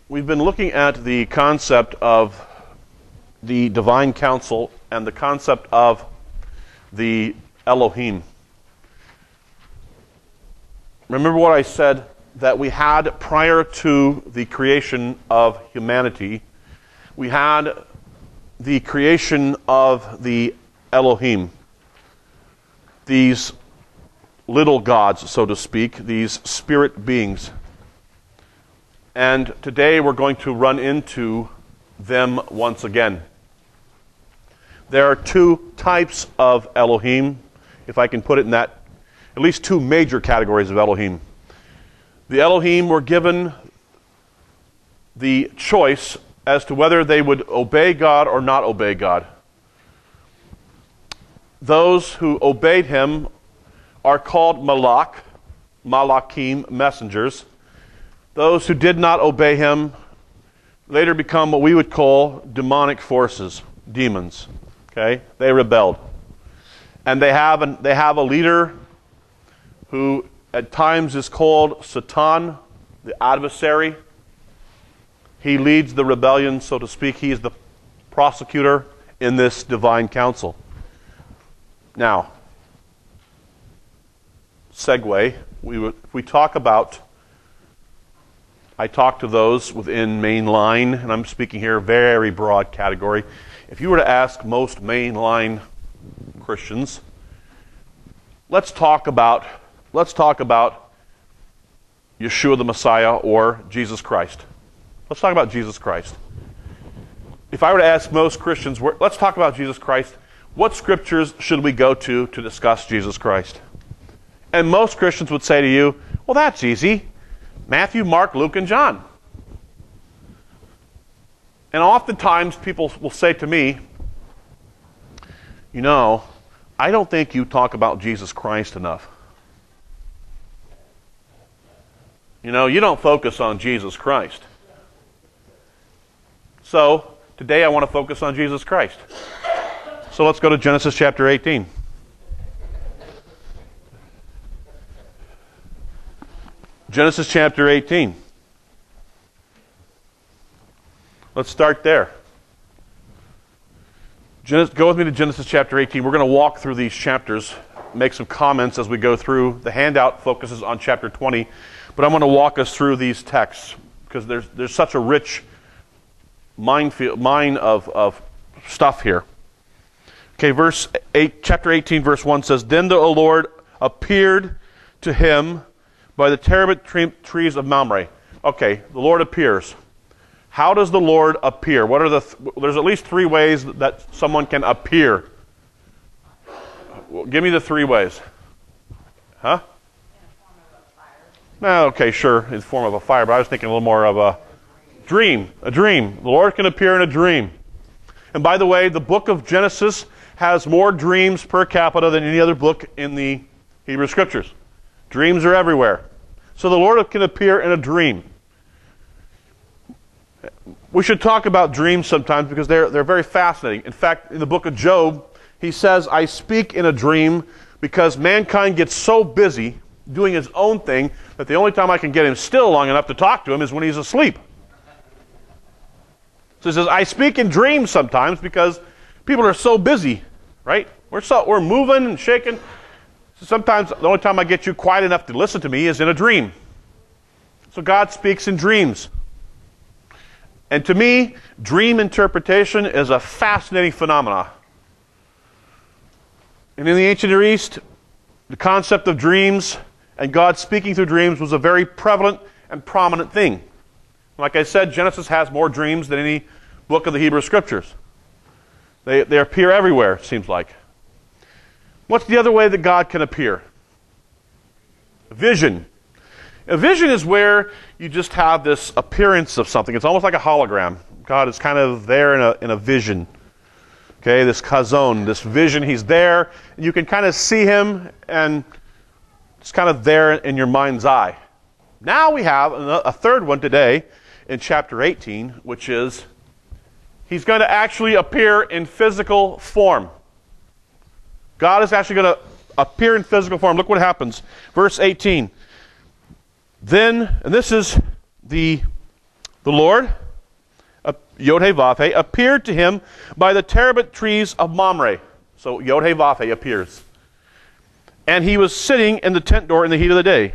We've been looking at the concept of the divine council and the concept of the Elohim. Remember what I said that we had prior to the creation of humanity, we had the creation of the Elohim, these little gods, so to speak, these spirit beings. And today we're going to run into them once again. There are two types of Elohim, if I can put it in that, at least two major categories of Elohim. The Elohim were given the choice as to whether they would obey God or not obey God. Those who obeyed him are called Malachim, messengers. Those who did not obey him later become what we would call demonic forces, demons. Okay? They rebelled. And they have a leader who at times is called Satan, the adversary. He leads the rebellion, so to speak. He is the prosecutor in this divine council. Now, segue, if we talk about, I talk to those within mainline, and I'm speaking here very broad category. If you were to ask most mainline Christians, let's talk about Yeshua the Messiah or Jesus Christ. Let's talk about Jesus Christ. If I were to ask most Christians, let's talk about Jesus Christ, what scriptures should we go to discuss Jesus Christ? And most Christians would say to you, well, that's easy. Matthew, Mark, Luke, and John. And oftentimes people will say to me, you know, I don't think you talk about Jesus Christ enough. You know, you don't focus on Jesus Christ. So, today I want to focus on Jesus Christ. So let's go to Genesis chapter 18. Genesis chapter 18. Let's start there. Go with me to Genesis chapter 18. We're going to walk through these chapters, make some comments as we go through. The handout focuses on chapter 20, but I'm going to walk us through these texts because there's such a rich mine of stuff here. Okay, chapter 18, verse 1 says, Then the Lord appeared to him by the terebinth trees of Mamre. Okay, the Lord appears. How does the Lord appear? There's at least three ways that someone can appear. Well, give me the three ways. Huh? No, okay, sure, in the form of a fire, but I was thinking a little more of a dream. A dream. The Lord can appear in a dream. And by the way, the book of Genesis has more dreams per capita than any other book in the Hebrew Scriptures. Dreams are everywhere. So the Lord can appear in a dream. We should talk about dreams sometimes because they're very fascinating. In fact, in the book of Job, he says, I speak in a dream because mankind gets so busy doing his own thing that the only time I can get him still long enough to talk to him is when he's asleep. So he says, I speak in dreams sometimes because people are so busy, right? We're moving and shaking. So sometimes the only time I get you quiet enough to listen to me is in a dream. So God speaks in dreams. And to me, dream interpretation is a fascinating phenomenon. And in the ancient Near East, the concept of dreams and God speaking through dreams was a very prevalent and prominent thing. Like I said, Genesis has more dreams than any book of the Hebrew Scriptures. They appear everywhere, it seems like. What's the other way that God can appear? Vision. A vision is where you just have this appearance of something. It's almost like a hologram. God is kind of there in a vision. Okay, this chazon, this vision, he's there. And you can kind of see him, and it's kind of there in your mind's eye. Now we have a third one today in chapter 18, which is he's going to actually appear in physical form. God is actually going to appear in physical form. Look what happens. Verse 18. Then, and this is the The Lord, Yod-Heh-Vav-Heh, appeared to him by the terebinth trees of Mamre. So Yod-Heh-Vav-Heh appears. And he was sitting in the tent door in the heat of the day.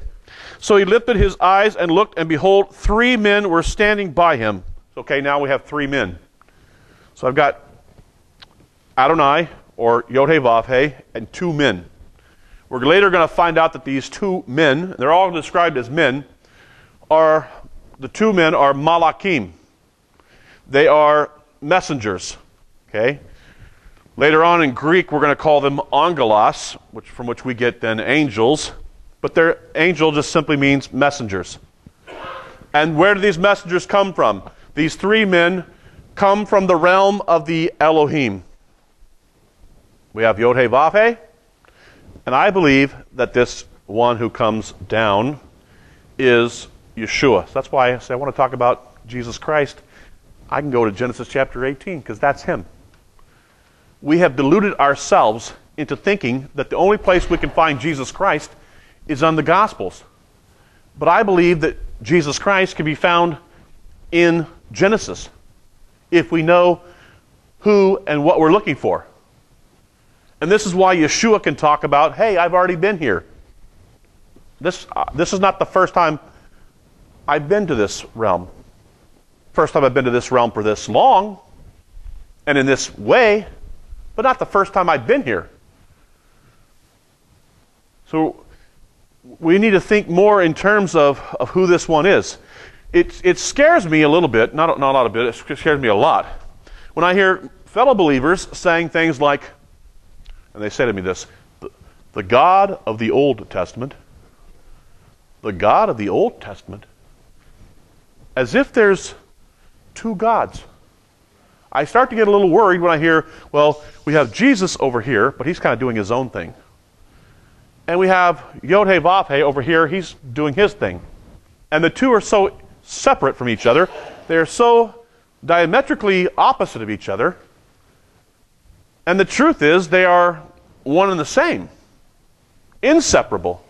So he lifted his eyes and looked, and behold, 3 men were standing by him. Okay, now we have 3 men. So I've got Adonai, or Yod-Heh-Vav-Heh, and 2 men. We're later going to find out that these 2 men, they're all described as men, the 2 men are Malachim. They are messengers. Okay? Later on in Greek, we're going to call them angelos, from which we get then angels. But their angel just simply means messengers. And where do these messengers come from? These 3 men come from the realm of the Elohim. We have Yod-Heh-Vav-Heh, and I believe that this one who comes down is Yeshua. So that's why I say I want to talk about Jesus Christ. I can go to Genesis chapter 18 because that's him. We have deluded ourselves into thinking that the only place we can find Jesus Christ is on the Gospels. But I believe that Jesus Christ can be found in Genesis if we know who and what we're looking for. And this is why Yeshua can talk about, hey, I've already been here. This is not the first time I've been to this realm. First time I've been to this realm for this long and in this way, but not the first time I've been here. So we need to think more in terms of who this one is. It scares me a little bit, not a lot of bit, it scares me a lot, when I hear fellow believers saying things like, and they say to me this, the God of the Old Testament, the God of the Old Testament, as if there's 2 gods. I start to get a little worried when I hear, well, we have Jesus over here, but he's kind of doing his own thing. And we have Yod-Heh-Vav-Heh over here, he's doing his thing. And the 2 are so separate from each other, they're so diametrically opposite of each other. And the truth is, they are one and the same. Inseparable.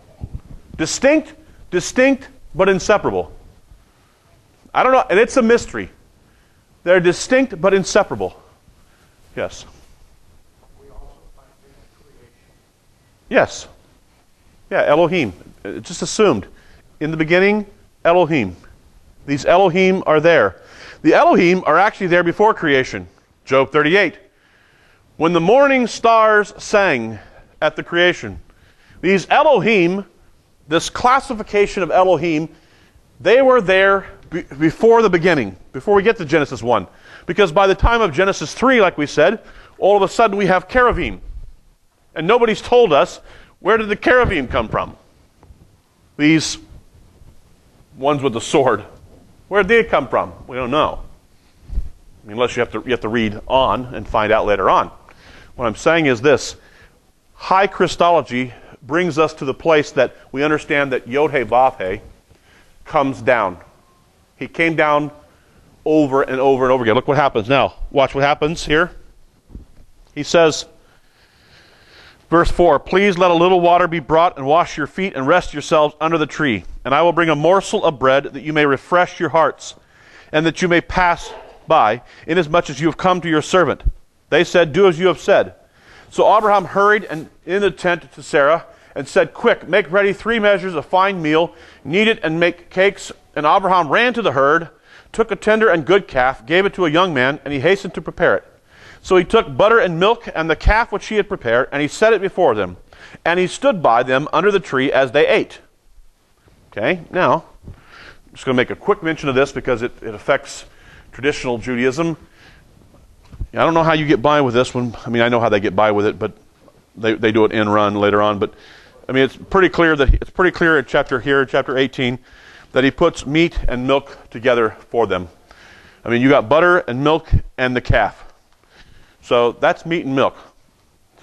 Distinct, but inseparable. I don't know, and it's a mystery. They're distinct, but inseparable. Yes? We also find it in creation. Yes. Yeah, Elohim. It's just assumed. In the beginning, Elohim. These Elohim are there. The Elohim are actually there before creation. Job 38. When the morning stars sang at the creation, these Elohim, this classification of Elohim, they were there before the beginning, before we get to Genesis 1. Because by the time of Genesis 3, like we said, all of a sudden we have cherubim. And nobody's told us, where did the cherubim come from? These ones with the sword. Where did they come from? We don't know. Unless you have to read on and find out later on. What I'm saying is this. High Christology brings us to the place that we understand that Yod-Heh-Vav-Heh comes down. He came down over and over and over again. Look what happens now. Watch what happens here. He says, verse 4, please let a little water be brought and wash your feet and rest yourselves under the tree. And I will bring a morsel of bread that you may refresh your hearts and that you may pass by, inasmuch as you have come to your servant. They said, do as you have said. So Abraham hurried in the tent to Sarah and said, quick, make ready 3 measures of fine meal, knead it and make cakes. And Abraham ran to the herd, took a tender and good calf, gave it to a young man, and he hastened to prepare it. So he took butter and milk and the calf which he had prepared, and he set it before them. And he stood by them under the tree as they ate. Okay, now, I'm just going to make a quick mention of this because it affects traditional Judaism. I don't know how you get by with this one. I mean, I know how they get by with it, but they do it in run later on. But I mean, it's pretty clear in chapter 18, that he puts meat and milk together for them. I mean, you got butter and milk and the calf. So that's meat and milk.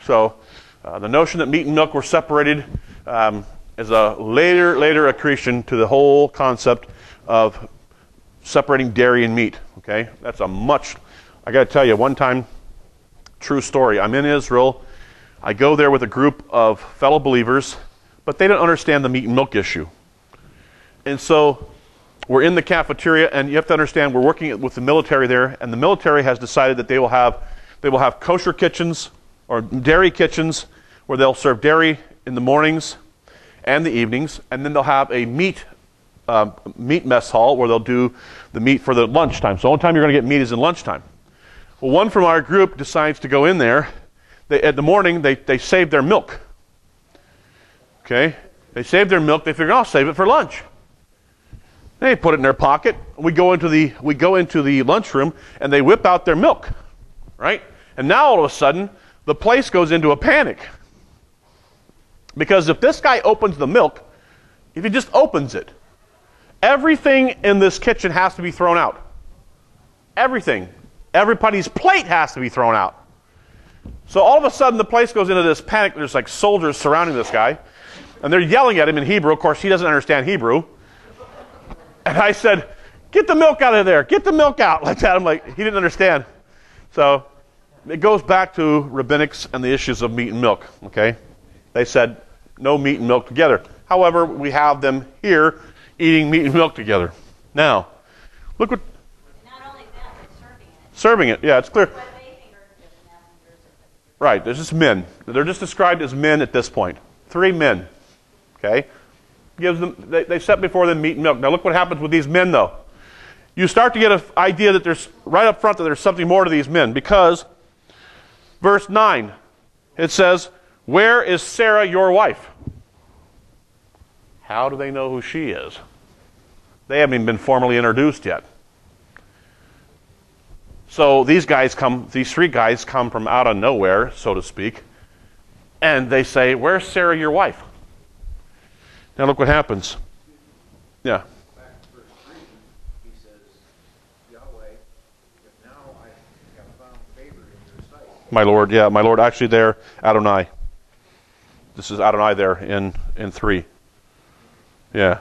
So the notion that meat and milk were separated is a later accretion to the whole concept of separating dairy and meat. Okay, that's I got to tell you, one time, true story. I'm in Israel. I go there with a group of fellow believers, but they don't understand the meat and milk issue. And so we're in the cafeteria, and you have to understand we're working with the military there, and the military has decided that they will have kosher kitchens or dairy kitchens where they'll serve dairy in the mornings and the evenings, and then they'll have a meat mess hall where they'll do the meat for the lunchtime. So the only time you're going to get meat is in lunchtime. Well, one from our group decides to go in there. In the morning, they save their milk. Okay? They save their milk. They figure, I'll save it for lunch. They put it in their pocket. We go into the lunchroom, and they whip out their milk. Right? And now all of a sudden, the place goes into a panic. Because if this guy opens the milk, if he just opens it, everything in this kitchen has to be thrown out. Everything. Everybody's plate has to be thrown out. So all of a sudden the place goes into this panic. There's like soldiers surrounding this guy. And they're yelling at him in Hebrew. Of course, he doesn't understand Hebrew. And I said, get the milk out of there. Get the milk out. Like that. I'm like, he didn't understand. So it goes back to rabbinics and the issues of meat and milk. Okay? They said no meat and milk together. However, we have them here eating meat and milk together. Now, look what... Not only that, but serving it. Serving it, yeah, it's clear. But they think are just messengers. Right, there's just men. They're just described as men at this point. 3 men. Okay? Gives them, they set before them meat and milk. Now look what happens with these men, though. You start to get an idea that there's, right up front, that there's something more to these men. Because, verse 9, it says, where is Sarah, your wife? How do they know who she is? They haven't even been formally introduced yet. So these 3 guys come from out of nowhere, so to speak, and they say, where's Sarah, your wife? Now look what happens. Yeah. Back to verse 3, he says, Yahweh, if now I have found favor in your sight. My Lord, yeah, my Lord. Actually there, Adonai. This is Adonai there in 3. Yeah.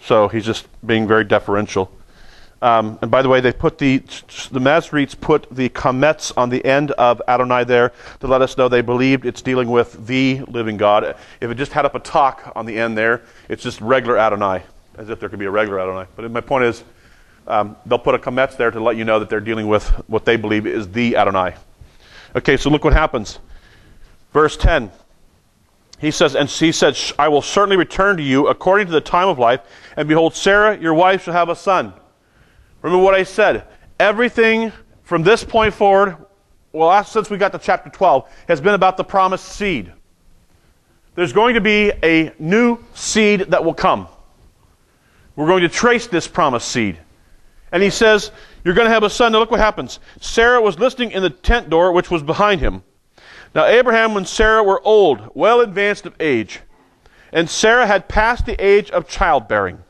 So he's just being very deferential. And by the way, they put the Masoretes put the kametz on the end of Adonai there to let us know they believed it's dealing with the living God. If it just had up a talk on the end there, it's just regular Adonai, as if there could be a regular Adonai. But my point is, they'll put a kametz there to let you know that they're dealing with what they believe is the Adonai. Okay, so look what happens. Verse 10. He says, and he said, I will certainly return to you according to the time of life, and behold, Sarah, your wife, shall have a son. Remember what I said. Everything from this point forward, well, since we got to chapter 12, has been about the promised seed. There's going to be a new seed that will come. We're going to trace this promised seed. And he says, you're going to have a son. Now look what happens. Sarah was listening in the tent door, which was behind him. Now Abraham and Sarah were old, well advanced of age, and Sarah had passed the age of childbearing.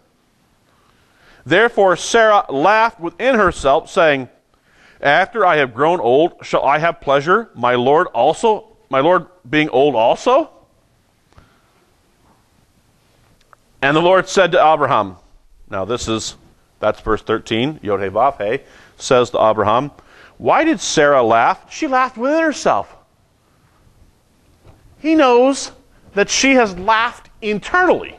Therefore Sarah laughed within herself, saying, after I have grown old, shall I have pleasure, my Lord being old also? And the Lord said to Abraham, now that's verse 13, Yod He Vav He, says to Abraham, why did Sarah laugh? She laughed within herself. He knows that she has laughed internally.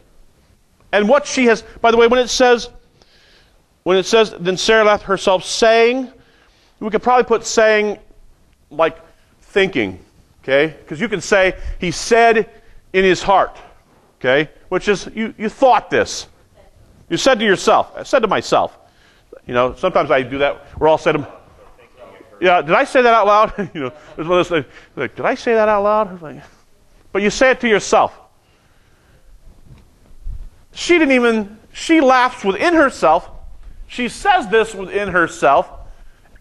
And what she has, by the way, when it says, then Sarah laughed herself, saying, we could probably put saying like thinking, okay? Because you can say, he said in his heart, okay? Which is, you thought this. You said to yourself. I said to myself. You know, sometimes I do that. We're all said to, yeah, did I say that out loud? You know, there's one of those things, like, did I say that out loud? Like, but you say it to yourself. She laughs within herself. She says this within herself.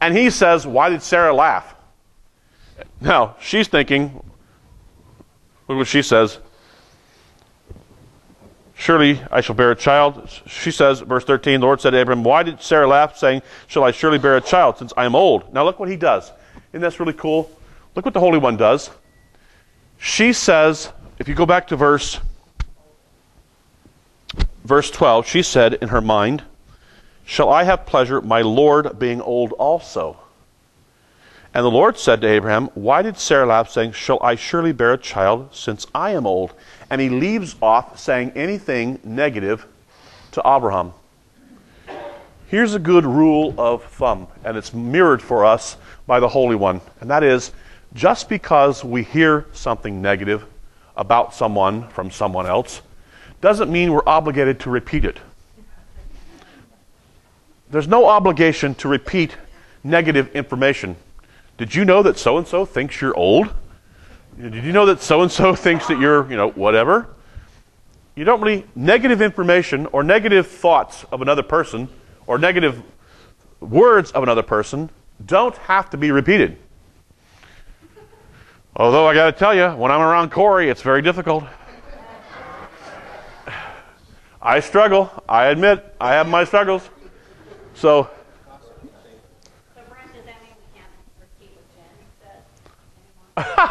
And he says, why did Sarah laugh? Now, she's thinking, look what she says. Surely I shall bear a child. She says, verse 13, the Lord said to Abraham, why did Sarah laugh, saying, shall I surely bear a child, since I am old? Now look what he does. Isn't that really cool? Look what the Holy One does. She says, if you go back to verse 12, she said in her mind, shall I have pleasure, my Lord being old also? And the Lord said to Abraham, why did Sarah laugh, saying, shall I surely bear a child, since I am old? And he leaves off saying anything negative to Abraham. Here's a good rule of thumb, and it's mirrored for us by the Holy One, and that is, just because we hear something negative about someone from someone else doesn't mean we're obligated to repeat it. There's no obligation to repeat negative information. Did you know that so-and-so thinks you're old? Did you know that so-and-so thinks that you're, whatever? You don't really, negative information or negative thoughts of another person or negative words of another person don't have to be repeated. Although I got to tell you, when I'm around Corey, it's very difficult. I struggle. I admit, I have my struggles. So Brent, does that mean we can't repeat what Jen said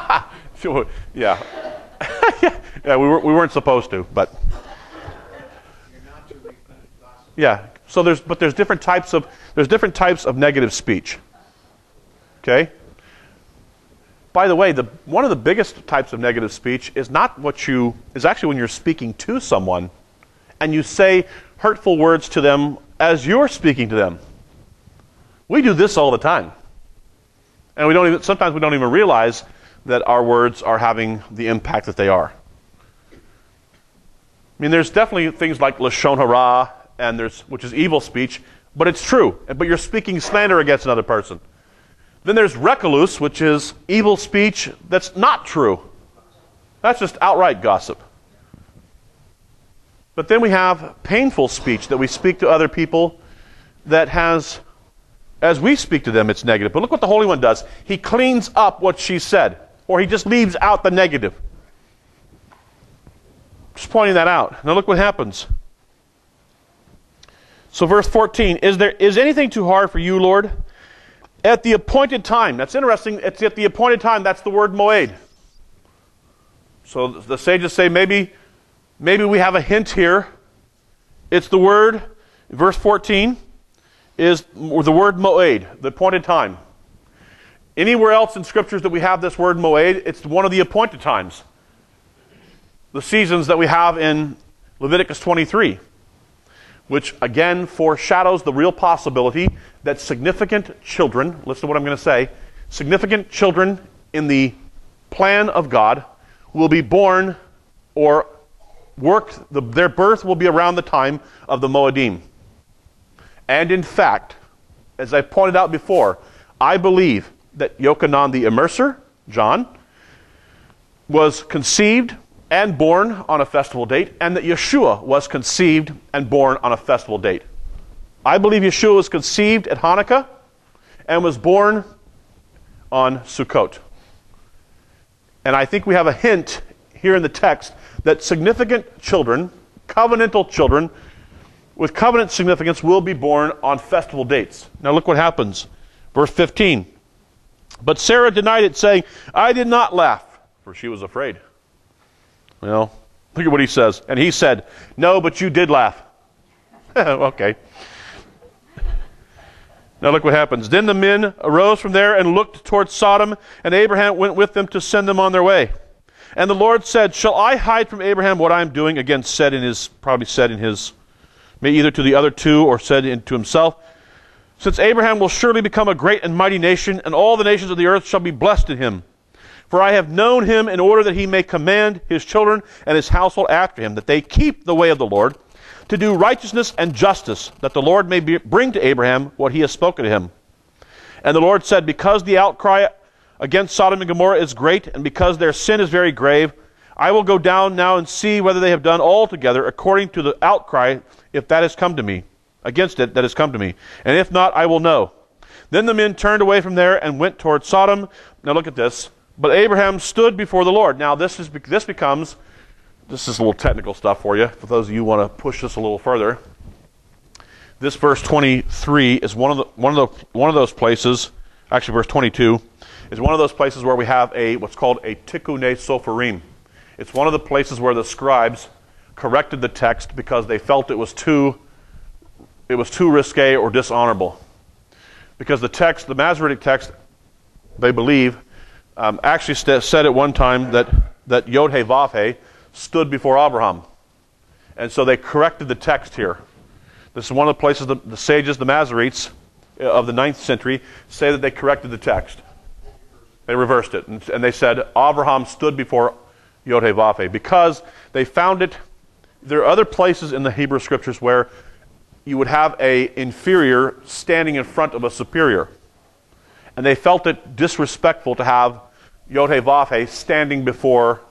anymore? Sure, yeah. Yeah, we weren't supposed to, but You're not to repeat gossip. yeah. So there's different types of negative speech. Okay? By the way, one of the biggest types of negative speech is actually when you're speaking to someone and you say hurtful words to them as you're speaking to them. We do this all the time. And sometimes we don't even realize that our words are having the impact that they are. I mean, there's definitely things like lashon hara, which is evil speech, but it's true. But you're speaking slander against another person. Then there's rekalus, which is evil speech that's not true. That's just outright gossip. But then we have painful speech that we speak to other people that has, as we speak to them, it's negative. But look what the Holy One does. He cleans up what she said, or he just leaves out the negative. Just pointing that out. Now look what happens. So verse 14, is anything too hard for you, Lord? At the appointed time. That's interesting. It's at the appointed time. That's the word moed. So the sages say maybe we have a hint here. It's the word, verse 14, is the word moed, the appointed time. Anywhere else in scriptures that we have this word moed, it's one of the appointed times. The seasons that we have in Leviticus 23, which again foreshadows the real possibility that significant children, listen to what I'm going to say, significant children in the plan of God will be born or their birth will be around the time of the Moedim. And in fact, as I pointed out before, I believe that Yochanan the Immerser, John, was conceived and born on a festival date, and that Yeshua was conceived and born on a festival date. I believe Yeshua was conceived at Hanukkah and was born on Sukkot. And I think we have a hint here in the text that significant children, covenantal children, with covenant significance will be born on festival dates. Now look what happens. Verse 15. But Sarah denied it, saying, I did not laugh, for she was afraid. Well, look at what he says. And he said, no, but you did laugh. Okay. Now look what happens. Then the men arose from there and looked towards Sodom, and Abraham went with them to send them on their way. And the Lord said, shall I hide from Abraham what I am doing? Again, probably said in his, maybe either to the other two or said to himself, since Abraham will surely become a great and mighty nation, and all the nations of the earth shall be blessed in him. For I have known him in order that he may command his children and his household after him, that they keep the way of the Lord, to do righteousness and justice, that the Lord may bring to Abraham what he has spoken to him. And the Lord said, because the outcry against Sodom and Gomorrah is great, and because their sin is very grave, I will go down now and see whether they have done altogether according to the outcry, if that has come to me, against it that has come to me. And if not, I will know. Then the men turned away from there and went toward Sodom. Now look at this. But Abraham stood before the Lord. Now this is a little technical stuff for you, for those of you who want to push this a little further. This verse 23 is one of those places, actually verse 22, is one of those places where we have what's called a tikkune sofarim. It's one of the places where the scribes corrected the text because they felt it was too risque or dishonorable. Because the Masoretic text, they believe, actually said at one time that Yod-He Vav-He stood before Abraham. And so they corrected the text here. This is one of the places the sages, the Masoretes of the 9th century, say that they corrected the text. They reversed it. And they said, Abraham stood before Yod-Heh-Vav-Heh, because they found it. There are other places in the Hebrew Scriptures where you would have an inferior standing in front of a superior. And they felt it disrespectful to have Yod-Heh-Vav-Heh standing before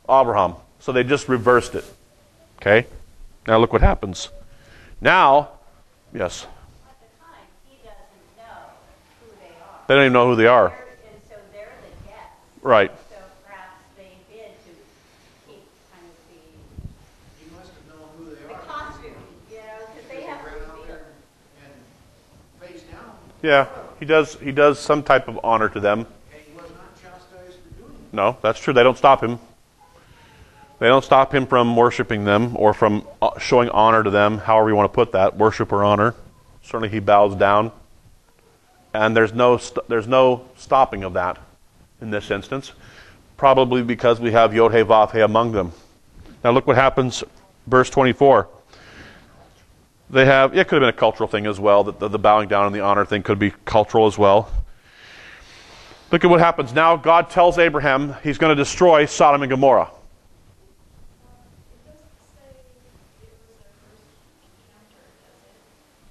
Abraham. So they just reversed it. Okay? Now look what happens. Now, yes. At the time, he doesn't know who they are. They don't even know who they are. And so they're the guests. Right. So perhaps they bid to keep kind of He must have known who they the are. costume, because they have Ran to out be there and face down. Yeah, he does some type of honor to them. And he was not chastised for doing it. No, that's true. They don't stop him. They don't stop him from worshiping them or from showing honor to them, however you want to put that, worship or honor. Certainly he bows down. And there's no stopping of that in this instance, probably because we have Yod-Heh-Vav-Heh among them. Now look what happens, verse 24. They have, it could have been a cultural thing as well, that the bowing down and the honor thing could be cultural as well. Look at what happens. Now God tells Abraham he's going to destroy Sodom and Gomorrah.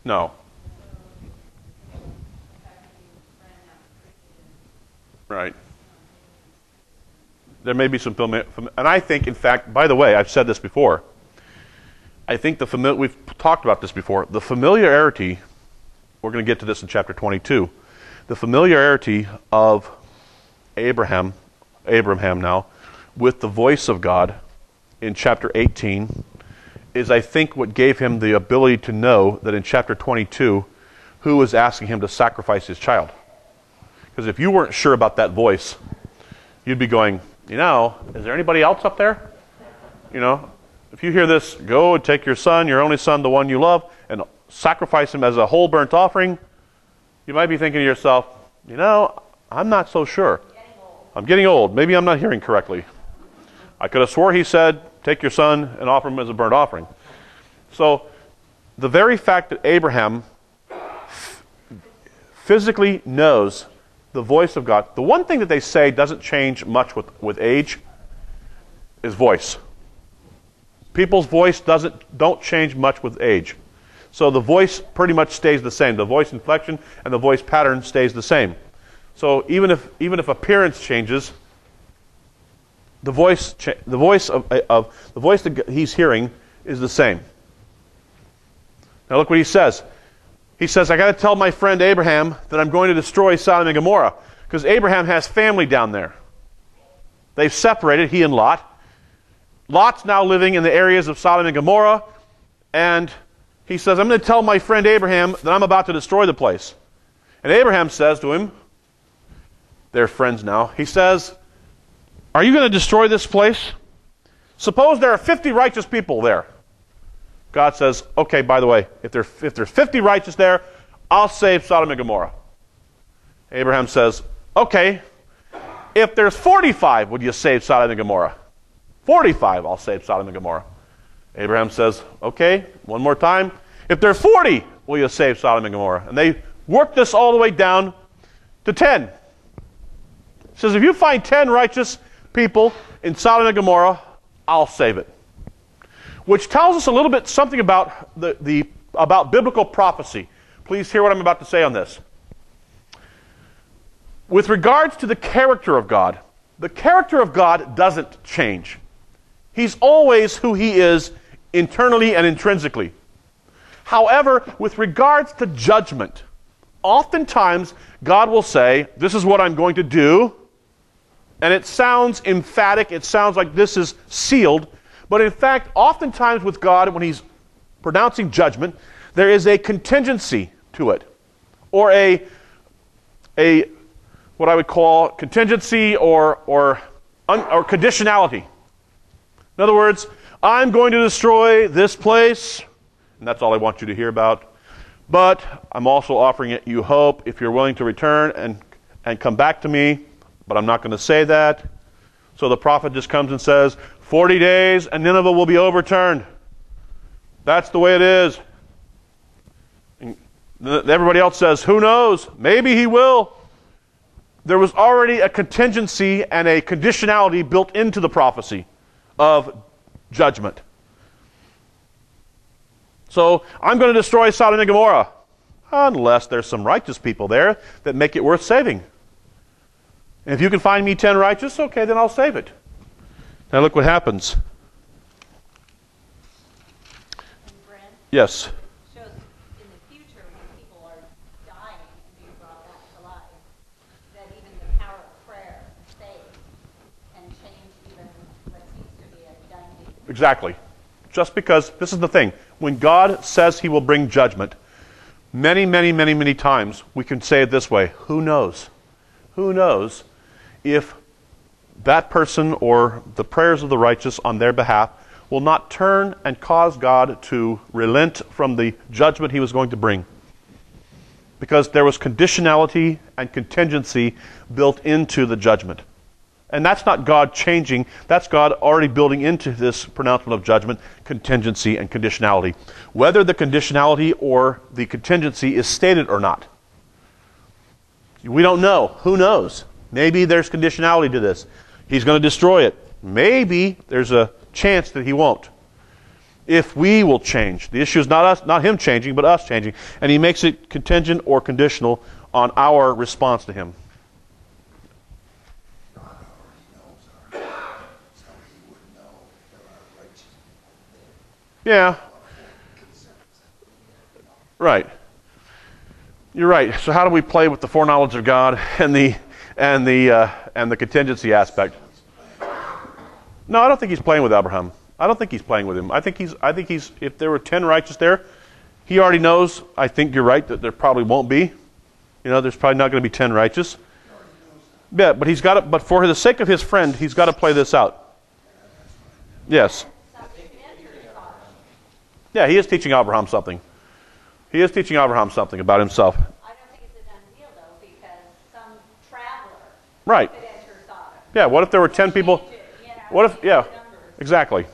No. Right. There may be some, and I think, in fact, by the way, I've said this before. I think we've talked about this before. The familiarity, we're going to get to this in chapter 22. The familiarity of Abraham now, with the voice of God in chapter 18 is, I think, what gave him the ability to know that in chapter 22, who was asking him to sacrifice his child. Because if you weren't sure about that voice, you'd be going, is there anybody else up there? If you hear this, go and take your son, your only son, the one you love, and sacrifice him as a whole burnt offering, you might be thinking to yourself, I'm not so sure. I'm getting old. Maybe I'm not hearing correctly. I could have swore he said, take your son and offer him as a burnt offering. So the very fact that Abraham physically knows the voice of God, the one thing that they say doesn't change much with age is voice. People's voice don't change much with age. So the voice pretty much stays the same. The voice inflection and the voice pattern stays the same. So even if appearance changes, the voice that he's hearing is the same. Now look what he says. He says, I got to tell my friend Abraham that I'm going to destroy Sodom and Gomorrah, because Abraham has family down there. They've separated, he and Lot. Lot's now living in the areas of Sodom and Gomorrah, and he says, I'm going to tell my friend Abraham that I'm about to destroy the place. And Abraham says to him, they're friends now, he says, are you going to destroy this place? Suppose there are 50 righteous people there. God says, okay, by the way, if there's 50 righteous there, I'll save Sodom and Gomorrah. Abraham says, okay, if there's 45, would you save Sodom and Gomorrah? 45, I'll save Sodom and Gomorrah. Abraham says, okay, one more time. If there's 40, will you save Sodom and Gomorrah? And they work this all the way down to 10. He says, if you find 10 righteous people in Sodom and Gomorrah, I'll save it. Which tells us a little bit something about about biblical prophecy. Please hear what I'm about to say on this. With regards to the character of God, the character of God doesn't change. He's always who he is internally and intrinsically. However, with regards to judgment, oftentimes God will say, this is what I'm going to do, and it sounds emphatic, it sounds like this is sealed, but in fact, oftentimes with God, when he's pronouncing judgment, there is a contingency to it, or a what I would call contingency or conditionality. In other words, I'm going to destroy this place, and that's all I want you to hear about, but I'm also offering you hope if you're willing to return and come back to me, but I'm not going to say that. So the prophet just comes and says, 40 days and Nineveh will be overturned. That's the way it is. And everybody else says, who knows? Maybe he will. There was already a contingency and a conditionality built into the prophecy of judgment. So, I'm going to destroy Sodom and Gomorrah, unless there's some righteous people there that make it worth saving. And if you can find me 10 righteous, okay, then I'll save it. Now look what happens. And Brent, Yes. it shows in the future when people are dying and being brought back to life, that even the power of prayer and faith can change even what seems to be a done deal. Exactly. Just because, this is the thing, when God says he will bring judgment, many, many, many, many times we can say it this way, who knows? Who knows if that person or the prayers of the righteous on their behalf will not turn and cause God to relent from the judgment he was going to bring. Because there was conditionality and contingency built into the judgment. And that's not God changing, that's God already building into this pronouncement of judgment, contingency and conditionality. Whether the conditionality or the contingency is stated or not. We don't know. Who knows? Maybe there's conditionality to this. He's going to destroy it. Maybe there's a chance that he won't. If we will change. The issue is not us, not him changing, but us changing. And he makes it contingent or conditional on our response to him. God already knows our heart, so he would know there are righteous. Yeah. Right. You're right. So how do we play with the foreknowledge of God and the contingency aspect? No, I don't think he's playing with Abraham. I don't think he's playing with him. I think he's if there were 10 righteous there, he already knows, I think you're right, that there probably won't be. There's probably not going to be 10 righteous. Yeah, but he's got to, but for the sake of his friend, he's got to play this out. Yes. Yeah, he is teaching Abraham something. He is teaching Abraham something about himself. I don't think it's a done deal, though, because some traveler Right. could enter Sodom. Yeah, what if there were 10 people? What if, yeah, exactly.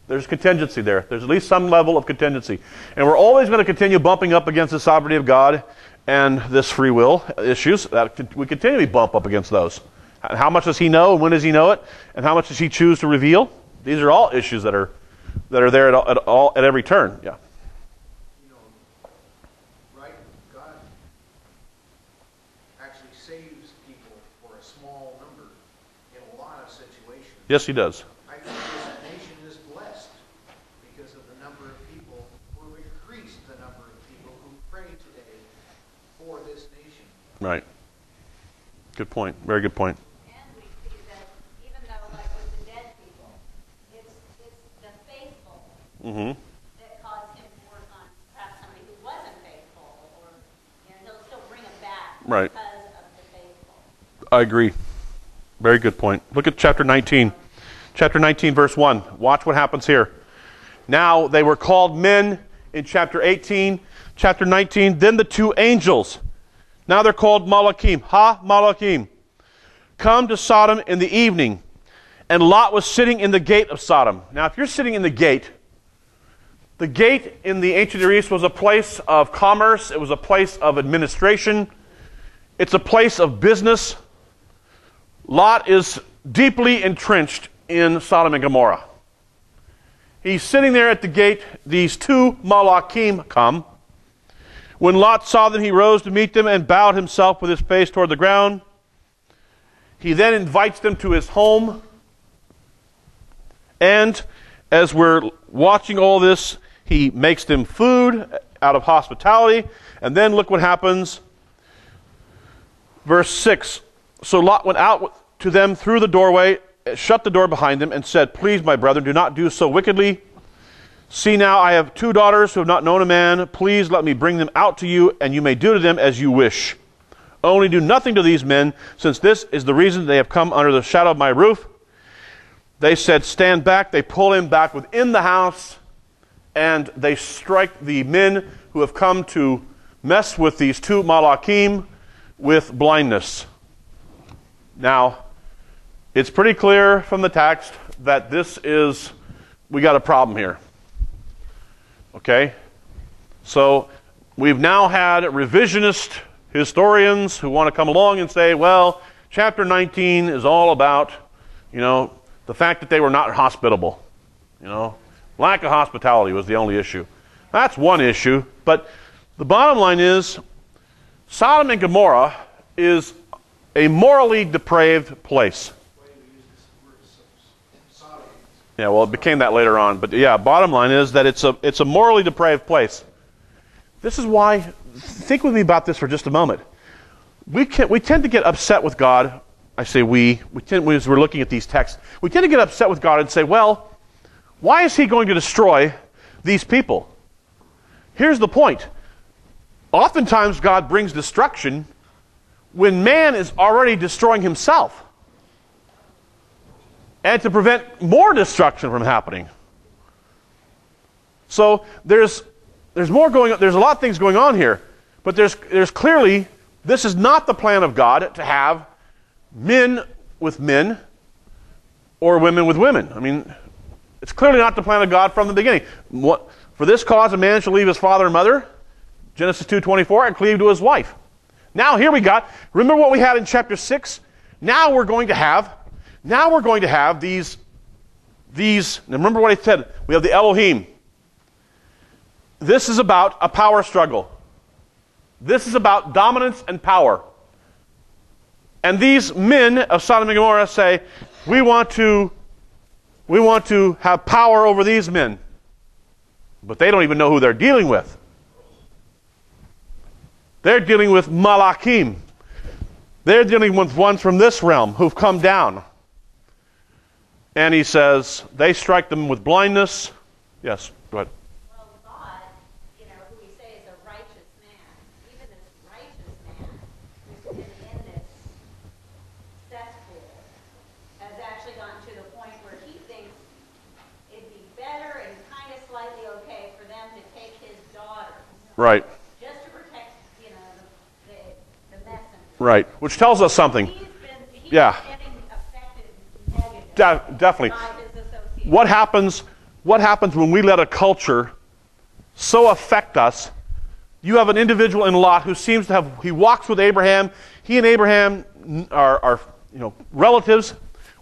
There's contingency there. There's at least some level of contingency. And we're always going to continue bumping up against the sovereignty of God and this free will issues. We continually bump up against those. How much does he know and when does he know it? And how much does he choose to reveal? These are all issues that are there at every turn. Yeah. Right? God actually saves people for a small number in a lot of situations. Yes, he does. I think this nation is blessed because of the number of people who have increased the number of people who pray today for this nation. Right. Good point. Very good point. And we see that even though, like with the dead people, it's the faithful that caused him to work on perhaps somebody who wasn't faithful, or he'll still bring them back Right. because of the faithful. I agree. Very good point. Look at chapter 19. Chapter 19, verse 1. Watch what happens here. Now they were called men in chapter 18. Chapter 19, then the two angels. Now they're called Malachim. Malachim. Come to Sodom in the evening. And Lot was sitting in the gate of Sodom. Now if you're sitting in the gate in the ancient Near East was a place of commerce. It was a place of administration. It's a place of business. Lot is deeply entrenched in Sodom and Gomorrah. He's sitting there at the gate. These two Malachim come. When Lot saw them, he rose to meet them and bowed himself with his face toward the ground. He then invites them to his home. And as we're watching all this, he makes them food out of hospitality. And then look what happens. Verse 6. So Lot went out to them through the doorway, shut the door behind them, and said, "Please, my brethren, do not do so wickedly. See now, I have 2 daughters who have not known a man. Please let me bring them out to you, and you may do to them as you wish. Only do nothing to these men, since this is the reason they have come under the shadow of my roof." They said, "Stand back." They pull him back within the house, and they strike the men who have come to mess with these 2 Malachim with blindness. Now, it's pretty clear from the text that we got a problem here. Okay? So, we've now had revisionist historians who want to come along and say, well, chapter 19 is all about, the fact that they were not hospitable. Lack of hospitality was the only issue. That's one issue, but the bottom line is Sodom and Gomorrah is a morally depraved place. Yeah, well, it became that later on, but yeah, bottom line is that it's a morally depraved place. This is why, think with me about this for just a moment. We tend to get upset with God. I say as we're looking at these texts, we tend to get upset with God and say, well, why is he going to destroy these people? Here's the point. Oftentimes God brings destruction when man is already destroying himself, and to prevent more destruction from happening. So there's more going on. There's a lot of things going on here, but there's clearly, this is not the plan of God to have men with men or women with women. I mean, it's clearly not the plan of God from the beginning. For this cause a man shall leave his father and mother, Genesis 2:24, and cleave to his wife. Now here we got, remember what we had in chapter 6? Now we're going to have these, now remember what I said, we have the Elohim. This is about a power struggle. This is about dominance and power. And these men of Sodom and Gomorrah say, we want to have power over these men. But they don't even know who they're dealing with. They're dealing with Malachim. They're dealing with ones from this realm who've come down. And he says, they strike them with blindness. Yes, go ahead. Well, God, who we say is a righteous man, even this righteous man who's been in this cesspool, has actually gotten to the point where he thinks it'd be better and kind of slightly okay for them to take his daughters. Right. Just to protect, the messenger. Right. Which tells us something. He's Yeah. getting affected negatively Definitely. by his associates. What happens when we let a culture so affect us? You have an individual in Lot who seems to have, he walks with Abraham. He and Abraham are relatives.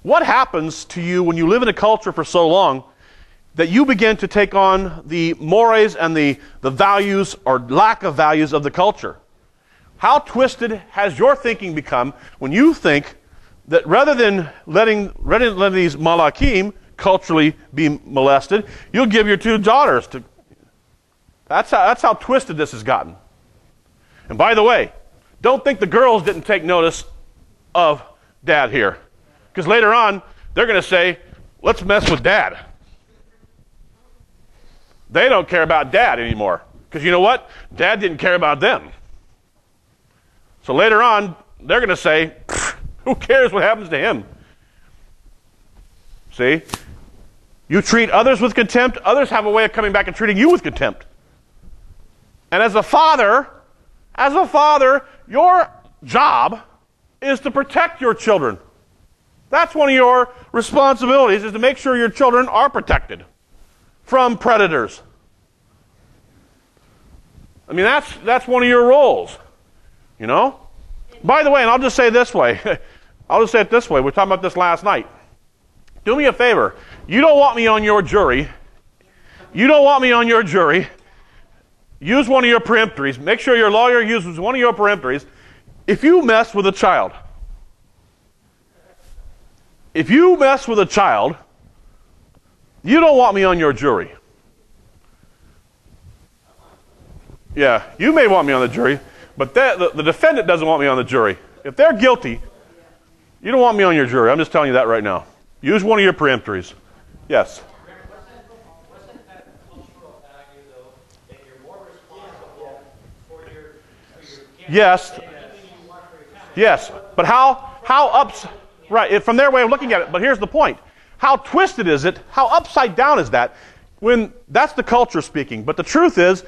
What happens to you when you live in a culture for so long that you begin to take on the mores and the values or lack of values of the culture? How twisted has your thinking become when you think that rather than letting these Malachim culturally be molested, you'll give your two daughters to... That's how twisted this has gotten. And by the way, don't think the girls didn't take notice of Dad here. Because later on, they're going to say, let's mess with Dad. They don't care about Dad anymore. Because you know what? Dad didn't care about them. So later on, they're going to say, who cares what happens to him? See? You treat others with contempt, others have a way of coming back and treating you with contempt. And as a father, your job is to protect your children. That's one of your responsibilities, is to make sure your children are protected from predators. I mean, that's one of your roles. By the way, and I'll just say it this way. We were talking about this last night. Do me a favor. You don't want me on your jury. Use one of your peremptories. Make sure your lawyer uses one of your peremptories. If you mess with a child, you don't want me on your jury. Yeah, you may want me on the jury, but the defendant doesn't want me on the jury. If they're guilty, you don't want me on your jury. I'm just telling you that right now. Use one of your peremptories. Yes? Wasn't that cultural value, though, that you're more responsible for your Yes. Yes. But right, from their way of looking at it, but here's the point. How twisted is it? How upside down is that? When that's the culture speaking. But the truth is,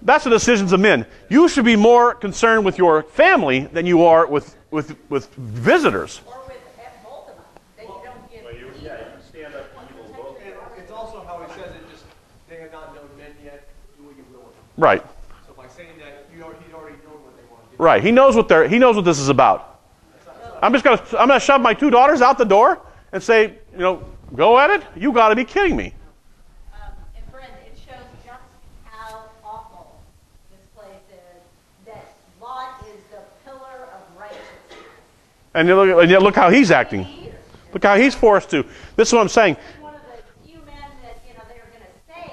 that's the decisions of men. You should be more concerned with your family than you are with visitors. Or with both of them, that you don't give. You stand up to evil both. And it's also how he says it, just, they have not known men yet, do what you will with them. Right. saying that he'd already known what they wanted to do. Right. He knows what this is about. I'm gonna shove my 2 daughters out the door and say, go at it? You got to be kidding me. And Brent, it shows just how awful this place is, that Lot is the pillar of righteousness. And yet look how he's acting. Look how he's forced to. This is what I'm saying. He's one of the few men that they were going to save.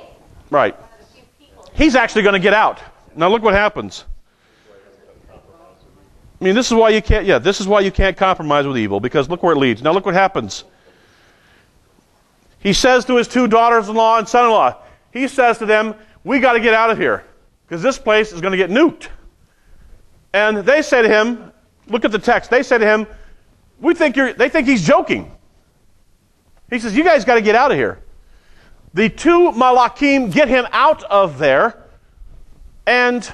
Right. One of the few people. He's actually going to get out. Now look what happens. I mean, this is why you can't compromise with evil, because look where it leads. Now look what happens. He says to his 2 daughters-in-law and son-in-law, he says to them, we got to get out of here, because this place is going to get nuked. And they say to him, look at the text, they say to him, they think he's joking. He says, you guys got to get out of here. The 2 Malachim get him out of there, and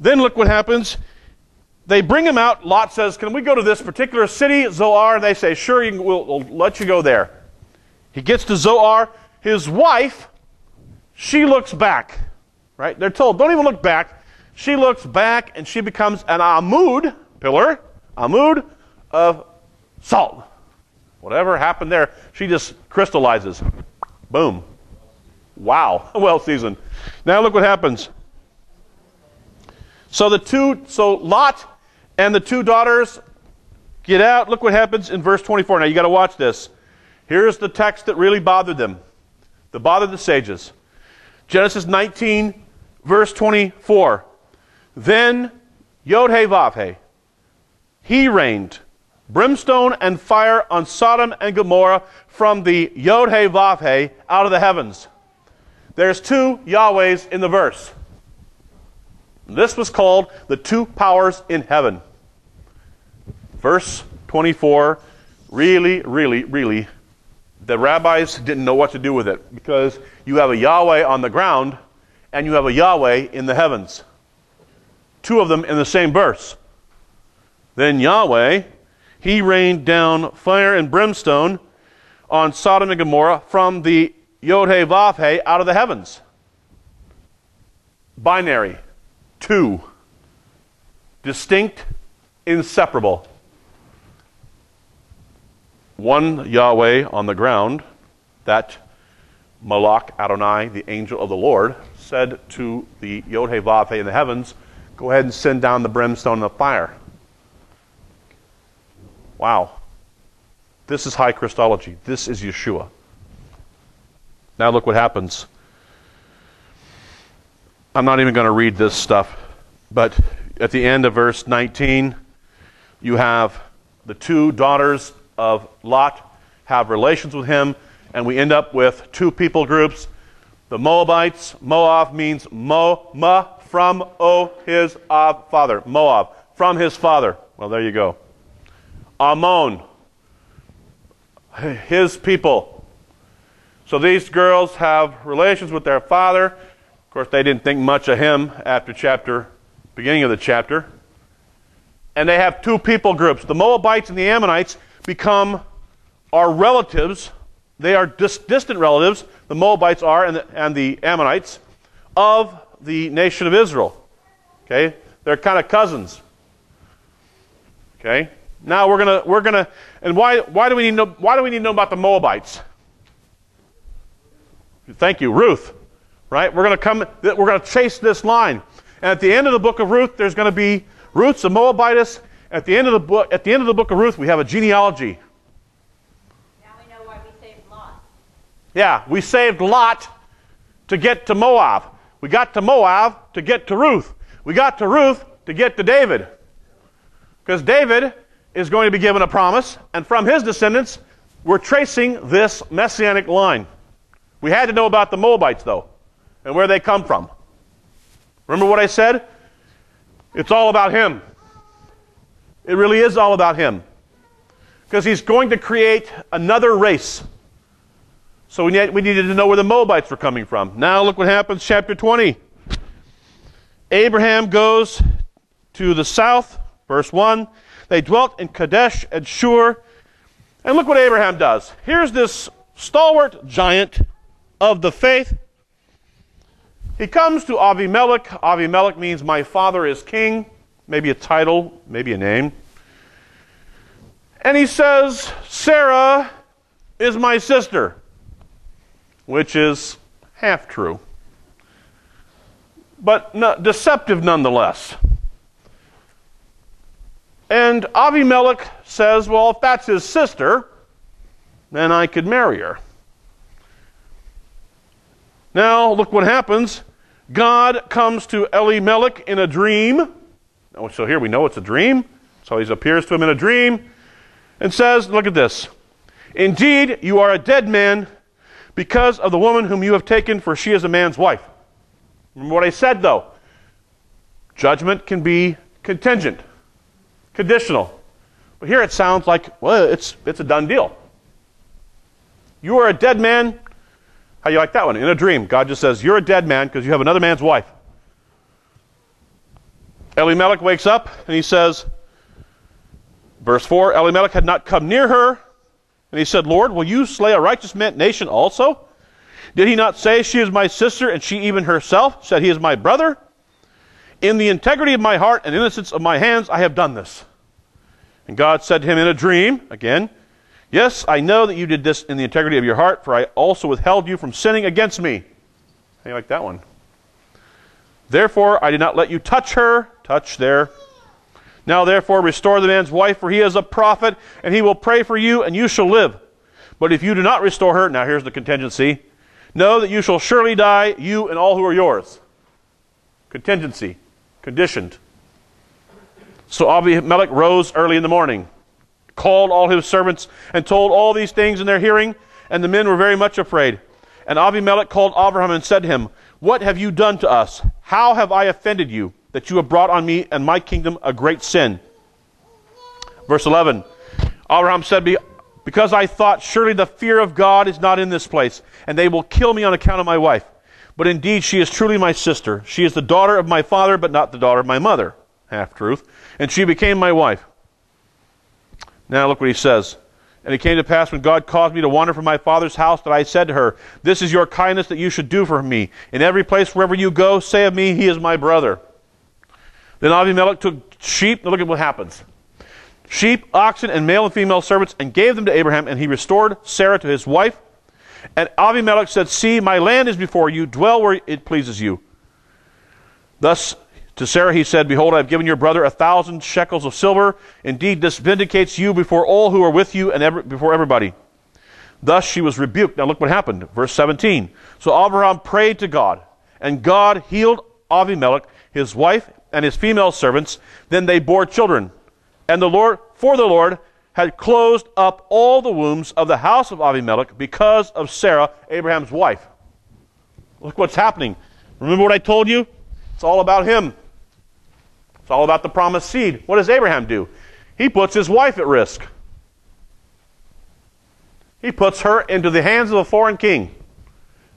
then look what happens. They bring him out. Lot says, can we go to this particular city, Zoar? And they say, sure, we'll let you go there. He gets to Zoar. His wife, she looks back. Right? They're told, don't even look back. She looks back, and she becomes an amud, pillar, amud of salt. Whatever happened there, she just crystallizes. Boom. Wow. Well seasoned. Now look what happens. So Lot and the 2 daughters get out. Look what happens in verse 24. Now you got to watch this. Here's the text that really bothered them. That bothered the sages. Genesis 19, verse 24. Then Yod-Heh-Vav-Heh, he rained brimstone and fire on Sodom and Gomorrah from the Yod-Heh-Vav-Heh out of the heavens. There's 2 Yahwehs in the verse. This was called the 2 powers in heaven. Verse 24, really, the rabbis didn't know what to do with it, because you have a Yahweh on the ground and you have a Yahweh in the heavens. 2 of them in the same verse. Then Yahweh, he rained down fire and brimstone on Sodom and Gomorrah from the Yod-Heh-Vav-Heh out of the heavens. Binary. 2. Distinct, inseparable. 1 Yahweh on the ground, that Malach Adonai, the angel of the Lord, said to the Yod-Heh-Vav-Heh in the heavens, go ahead and send down the brimstone and the fire. Wow. This is high Christology. This is Yeshua. Now look what happens. I'm not even going to read this stuff, but at the end of verse 19, you have the 2 daughters of Lot have relations with him, and we end up with 2 people groups. The Moabites. Moab means from his father. Moab, from his father. Well, there you go. Ammon, his people. So these girls have relations with their father. Of course, they didn't think much of him after beginning of the chapter. And they have 2 people groups. The Moabites and the Ammonites become our relatives. They are distant relatives, the Moabites are, and the Ammonites, of the nation of Israel. Okay? They're kind of cousins. Okay? Now we're gonna and why do we need to know about the Moabites? Thank you, Ruth. Right? We're gonna chase this line. And at the end of the book of Ruth, there's going to be Ruth's a Moabitess. At the end of the book of Ruth, we have a genealogy. Now we know why we saved Lot. Yeah, we saved Lot to get to Moab. We got to Moab to get to Ruth. We got to Ruth to get to David. Because David is going to be given a promise, and from his descendants, we're tracing this messianic line. We had to know about the Moabites, though, and where they come from. Remember what I said? It's all about him. It really is all about him. Because he's going to create another race. So we needed to know where the Moabites were coming from. Now look what happens, chapter 20. Abraham goes to the south, verse 1. They dwelt in Kadesh and Shur. And look what Abraham does. Here's this stalwart giant of the faith. He comes to Avimelech. Avimelech means my father is king. Maybe a title, maybe a name. And he says, Sarah is my sister, which is half true, but deceptive nonetheless. And Avimelech says, well, if that's his sister, then I could marry her. Now, look what happens. God comes to Elimelech in a dream. So here we know it's a dream. So he appears to him in a dream and says, look at this. Indeed, you are a dead man because of the woman whom you have taken, for she is a man's wife. Remember what I said, though. Judgment can be contingent, conditional. But here it sounds like, well, it's a done deal. You are a dead man. How do you like that one? In a dream, God just says, you're a dead man because you have another man's wife. Elimelech wakes up and he says, verse 4, Elimelech had not come near her. And he said, Lord, will you slay a righteous nation also? Did he not say, she is my sister, and she even herself said, he is my brother? In the integrity of my heart and innocence of my hands, I have done this. And God said to him in a dream, again, yes, I know that you did this in the integrity of your heart, for I also withheld you from sinning against me. How do you like that one? Therefore, I did not let you touch her. Touch there. Now therefore restore the man's wife, for he is a prophet, and he will pray for you, and you shall live. But if you do not restore her, now here's the contingency, know that you shall surely die, you and all who are yours. Contingency. Conditioned. So Abimelech rose early in the morning, called all his servants, and told all these things in their hearing, and the men were very much afraid. And Abimelech called Abraham and said to him, what have you done to us? How have I offended you, that you have brought on me and my kingdom a great sin? Verse 11, Abraham said, because I thought, surely the fear of God is not in this place, and they will kill me on account of my wife. But indeed she is truly my sister. She is the daughter of my father, but not the daughter of my mother. Half-truth. And she became my wife. Now look what he says. And it came to pass when God caused me to wander from my father's house that I said to her, this is your kindness that you should do for me. In every place wherever you go, say of me, he is my brother. Then Abimelech took sheep. Now look at what happens. Sheep, oxen, and male and female servants, and gave them to Abraham, and he restored Sarah to his wife. And Abimelech said, see, my land is before you. Dwell where it pleases you. Thus to Sarah he said, behold, I have given your brother 1,000 shekels of silver. Indeed, this vindicates you before all who are with you and before everybody. Thus she was rebuked. Now look what happened. Verse 17. So Abraham prayed to God, and God healed Abimelech, his wife, and his female servants. Then they bore children. And the Lord had closed up all the wombs of the house of Abimelech because of Sarah, Abraham's wife. Look what's happening. Remember what I told you? It's all about him. It's all about the promised seed. What does Abraham do? He puts his wife at risk. He puts her into the hands of a foreign king.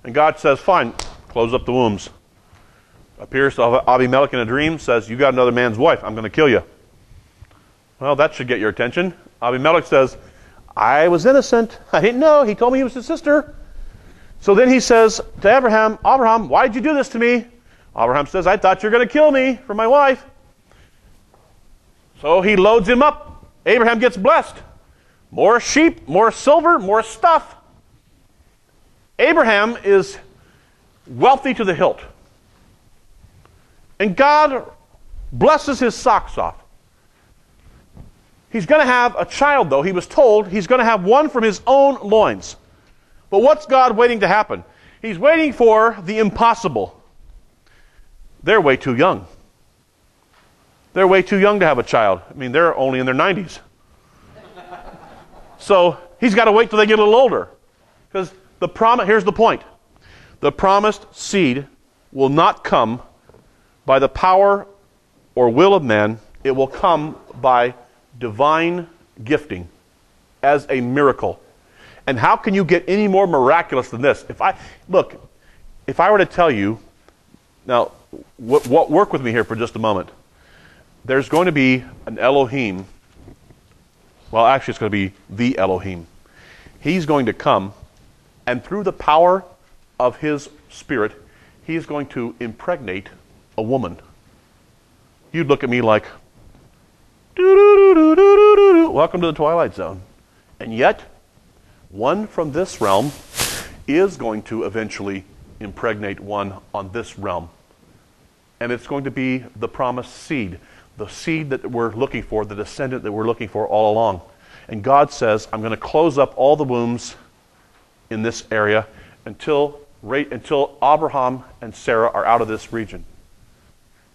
And God says, fine, close up the wombs. Appears to Abimelech in a dream, says, you got another man's wife, I'm going to kill you. Well, that should get your attention. Abimelech says, I was innocent. I didn't know. He told me he was his sister. So then he says to Abraham, why did you do this to me? Abraham says, I thought you were going to kill me for my wife. So he loads him up. Abraham gets blessed. More sheep, more silver, more stuff. Abraham is wealthy to the hilt. And God blesses his socks off. He's going to have a child, though. He was told he's going to have one from his own loins. But what's God waiting to happen? He's waiting for the impossible. They're way too young. They're way too young to have a child. I mean, they're only in their 90s. So he's got to wait till they get a little older. Because here's the point. The promised seed will not come by the power or will of man. It will come by divine gifting as a miracle. And how can you get any more miraculous than this? If I were to tell you, now, work with me here for just a moment. There's going to be an Elohim. Well, actually, it's going to be the Elohim. He's going to come, and through the power of his Spirit, he's going to impregnate a woman. You'd look at me like, welcome to the Twilight Zone. And yet, one from this realm is going to eventually impregnate one on this realm. And it's going to be the promised seed, the seed that we're looking for, the descendant that we're looking for all along. And God says, I'm going to close up all the wombs in this area until Abraham and Sarah are out of this region.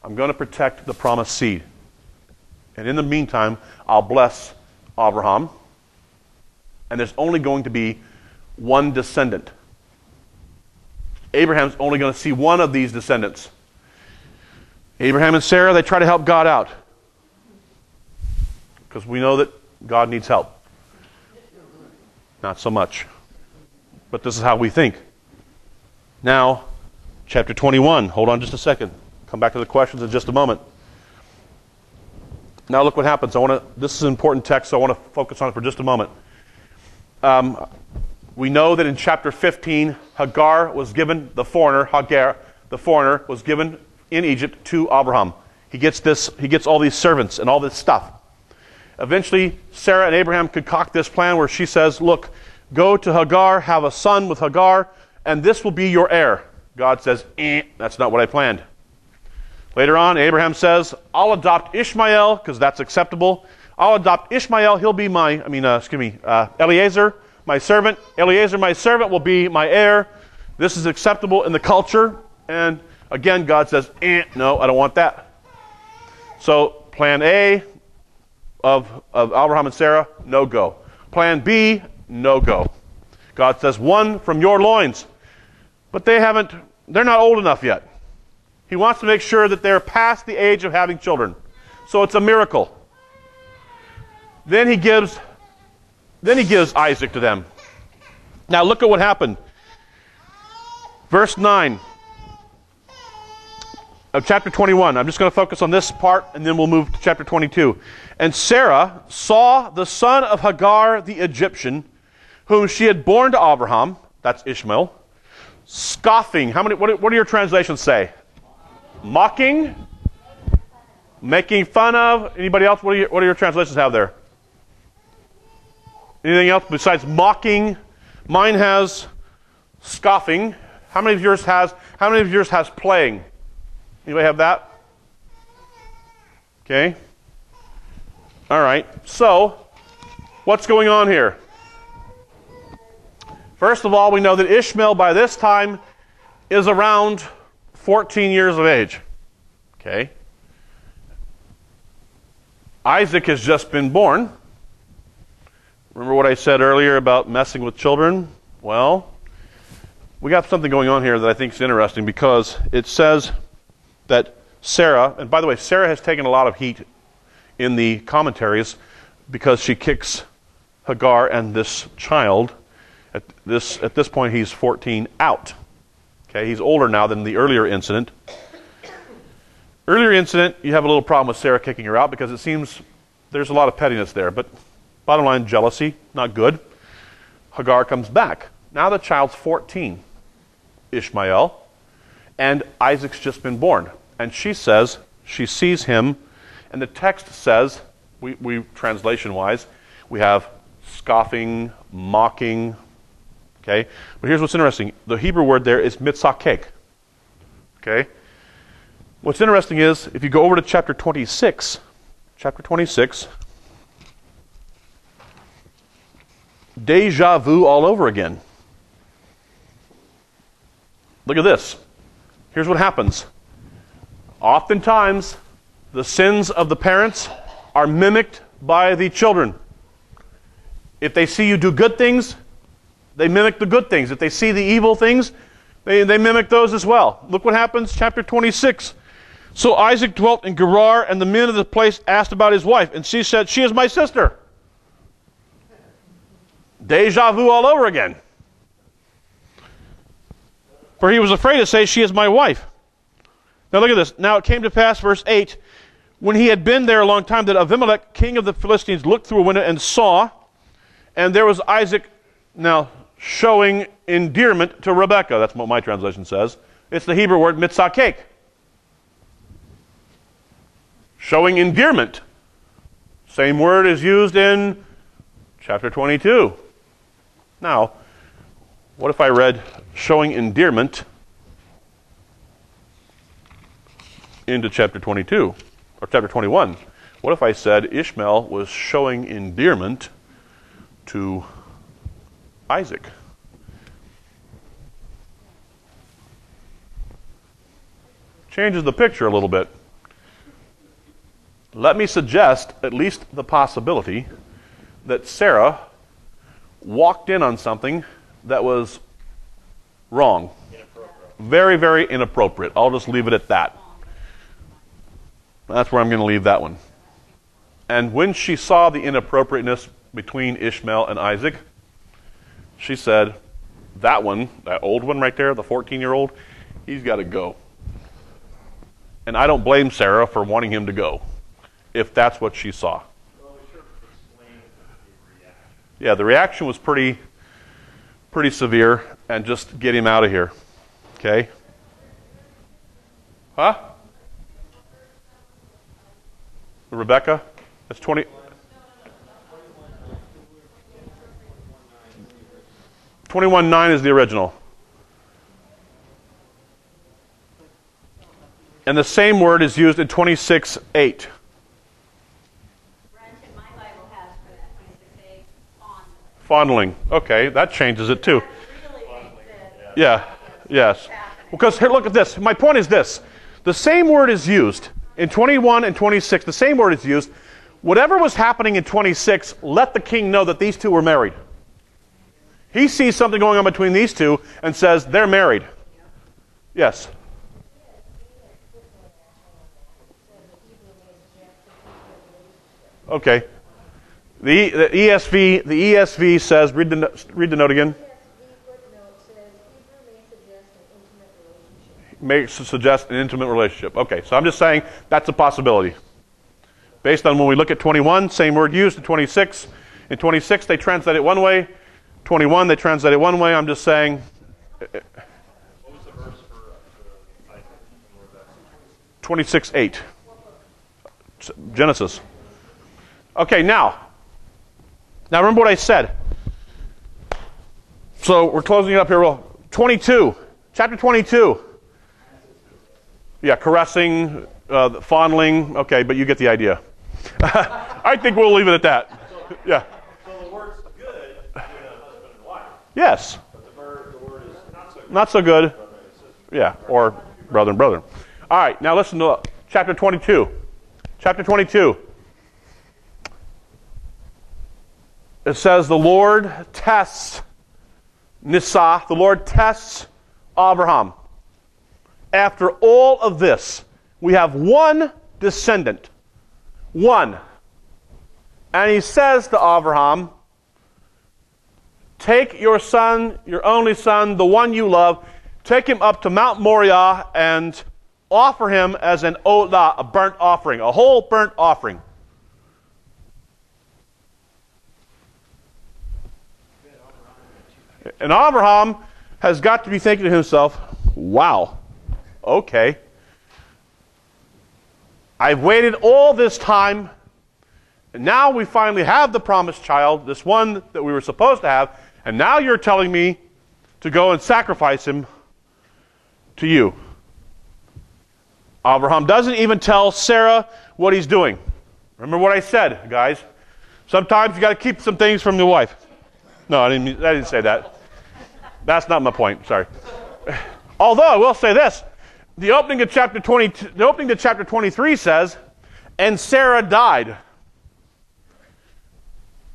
I'm going to protect the promised seed. And in the meantime, I'll bless Abraham. And there's only going to be one descendant. Abraham's only going to see one of these descendants. Abraham and Sarah, they try to help God out. Because we know that God needs help. Not so much. But this is how we think. Now, chapter 21. Hold on just a second. Come back to the questions in just a moment. Now look what happens. This is an important text, so I want to focus on it for just a moment. We know that in chapter 15, Hagar was given, Hagar, the foreigner, was given in Egypt to Abraham. He gets all these servants and all this stuff. Eventually, Sarah and Abraham concoct this plan where she says, look, go to Hagar, have a son with Hagar, and this will be your heir. God says, that's not what I planned. Later on, Abraham says, I'll adopt Ishmael, because that's acceptable. I'll adopt Ishmael, he'll be Eliezer, my servant. Eliezer, my servant, will be my heir. This is acceptable in the culture. And again, God says, no, I don't want that. So, plan A of Abraham and Sarah, no go. Plan B, no go. God says, one from your loins. But they're not old enough yet. He wants to make sure that they're past the age of having children. So it's a miracle. Then he gives Isaac to them. Now look at what happened. Verse 9 of chapter 21. I'm just going to focus on this part and then we'll move to chapter 22. And Sarah saw the son of Hagar the Egyptian, whom she had borne to Abraham, that's Ishmael, scoffing. What do your translations say? Mocking, making fun of. Anybody else? What do your translations have there? Anything else besides mocking? Mine has scoffing. How many of yours has playing? Anybody have that? Okay. All right. So, what's going on here? First of all, we know that Ishmael by this time is around 14 years of age. Okay. Isaac has just been born. Remember what I said earlier about messing with children? Well, we got something going on here that I think is interesting because it says that Sarah, and by the way, Sarah has taken a lot of heat in the commentaries because she kicks Hagar and this child. At this point, he's 14 out. Okay, he's older now than the earlier incident. Earlier incident, you have a little problem with Sarah kicking her out because it seems there's a lot of pettiness there. But bottom line, jealousy, not good. Hagar comes back. Now the child's 14, Ishmael, and Isaac's just been born. And she says, she sees him, and the text says, we translation-wise, we have scoffing, mocking. Okay, but here's what's interesting. The Hebrew word there is mitzakek. Okay, what's interesting is if you go over to chapter 26, deja vu all over again. Look at this. Here's what happens. Oftentimes, the sins of the parents are mimicked by the children. If they see you do good things, they mimic the good things. If they see the evil things, they mimic those as well. Look what happens, chapter 26. So Isaac dwelt in Gerar, and the men of the place asked about his wife. And she said, she is my sister. Deja vu all over again. For he was afraid to say, she is my wife. Now look at this. Now it came to pass, verse 8, when he had been there a long time, that Abimelech, king of the Philistines, looked through a window and saw, and there was Isaac now showing endearment to Rebekah. That's what my translation says. It's the Hebrew word mitzakek, showing endearment. Same word is used in chapter 22. Now, what if I read showing endearment into chapter 22 or chapter 21? What if I said Ishmael was showing endearment to Isaac? Changes the picture a little bit. Let me suggest at least the possibility that Sarah walked in on something that was wrong. Very, very inappropriate. I'll just leave it at that. That's where I'm going to leave that one. And when she saw the inappropriateness between Ishmael and Isaac, she said, that one, that old one right there, the 14-year-old, he's got to go. And I don't blame Sarah for wanting him to go, if that's what she saw. Well, we should explain the reaction. Yeah, the reaction was pretty severe, and just get him out of here. Okay? Huh? Rebecca? That's 20. 21:9 is the original. And the same word is used in 26:8. Brent, in my Bible has for that 26:8, Fondling. Okay, that changes it too. really makes it. Yeah, yes. Because here, look at this. My point is this. The same word is used in 21 and 26. The same word is used. Whatever was happening in 26, let the king know that these two were married. He sees something going on between these two and says, they're married. Yes. Okay. The ESV says, read the note again. May suggest an intimate relationship. Okay, so I'm just saying that's a possibility. Based on when we look at 21, same word used in 26. In 26, they translate it one way. 21, they translate it one way. I'm just saying. What was the verse for Isaac? 26:8. Genesis. Okay, now remember what I said. So we're closing it up here. 22, chapter 22. Yeah, caressing, fondling. Okay, but you get the idea. I think we'll leave it at that. Yeah. So the word's good between a husband and wife. Yes. But the word is not so good. Not so good. Yeah, or brother and brother. All right, now listen to chapter 22. Chapter 22. It says the Lord tests Nisa, the Lord tests Abraham. After all of this, we have one descendant. One. And he says to Abraham, take your son, your only son, the one you love, take him up to Mount Moriah and offer him as an olah, a burnt offering, a whole burnt offering. And Abraham has got to be thinking to himself, wow, okay. I've waited all this time, and now we finally have the promised child, this one that we were supposed to have, and now you're telling me to go and sacrifice him to you. Abraham doesn't even tell Sarah what he's doing. Remember what I said, guys. Sometimes you got to keep some things from your wife. No, I didn't say that. That's not my point. Sorry. Although I will say this: the opening of chapter 23 says, "And Sarah died."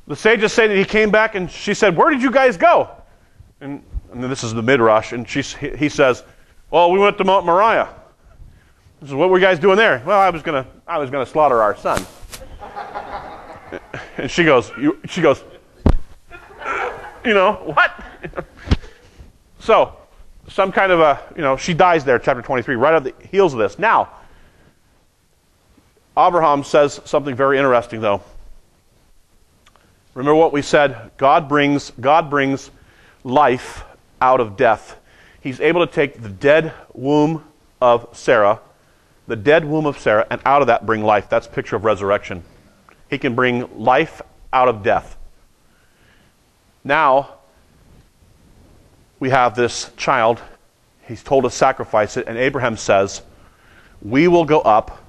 The sages say that he came back and she said, "Where did you guys go?" And this is the Midrash, and he says, "Well, we went to Mount Moriah." This is, what were you guys doing there? Well, I was gonna slaughter our son. And she goes, you know, what? So, some kind of she dies there, chapter 23, right at the heels of this. Now, Abraham says something very interesting, though. Remember what we said? God brings life out of death. He's able to take the dead womb of Sarah, and out of that bring life. That's a picture of resurrection. He can bring life out of death. Now, we have this child. He's told to sacrifice it, and Abraham says, we will go up,